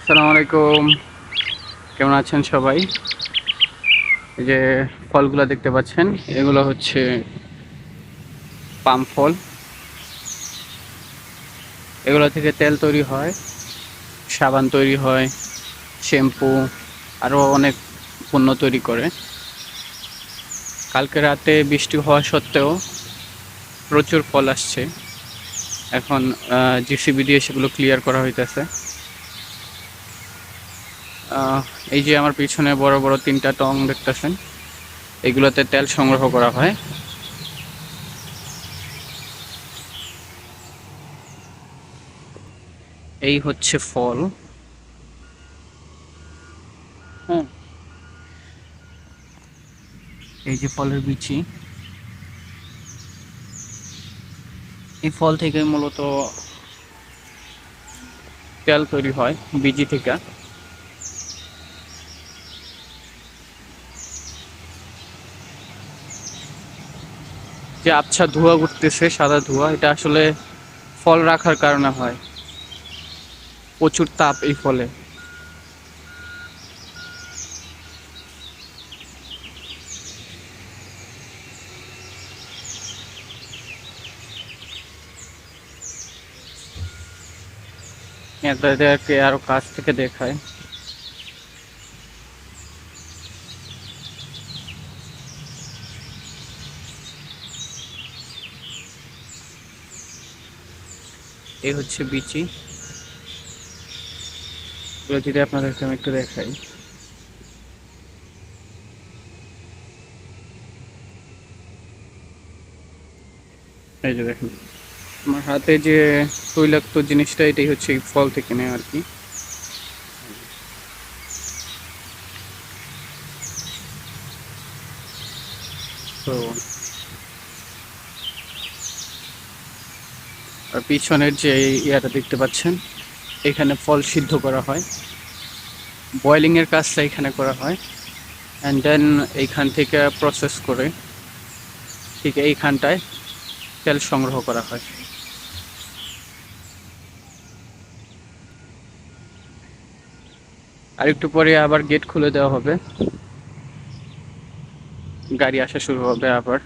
আসসালামু আলাইকুম। কেমন আছেন সবাই? এই যে ফলগুলো দেখতে পাচ্ছেন, এগুলো হচ্ছে পাম ফল। এগুলো থেকে তেল তৈরি হয়, সাবান তৈরি হয়, শ্যাম্পু, আরও অনেক পণ্য তৈরি করে। কালকে রাতে বৃষ্টি হওয়া সত্ত্বেও প্রচুর ফল আসছে। এখন জিসিবি দিয়ে সেগুলো ক্লিয়ার করা হইতেছে। এই যে আমার পিছনে বড় বড় 3টা টং দেখতেছেন, এগুলোতে তেল সংগ্রহ করা হয়। এই হচ্ছে ফল। হ্যাঁ, এই যে ফলের বিচি, এই ফল থেকে মূলত তেল তৈরি হয় বিচি থেকে। যে আবছা ধোঁয়া উঠতেছে, সাদা ধোঁয়া, এটা আসলে ফল রাখার কারণে হয়। প্রচুর তাপ এই ফলে। এদেরকে আরো কাছ থেকে দেখায়। এই হচ্ছে বিচি। এগুলো যদি আপনাদেরকে আমি একটু দেখাই, এই যে দেখেন আমার হাতে যে তৈলাক্ত জিনিসটা, এটাই হচ্ছে এই ফল থেকে নেয় আর কি। তো আর পিছনের যে ইয়াটা দেখতে পাচ্ছেন, এখানে ফল সিদ্ধ করা হয়, বয়েলিং এর কাজটা এখানে করা হয়, অ্যান্ড দেন এইখান থেকে প্রসেস করে ঠিক এইখানটায় তেল সংগ্রহ করা হয়। আর একটু পরে আবার গেট খুলে দেওয়া হবে, গাড়ি আসা শুরু হবে আবার।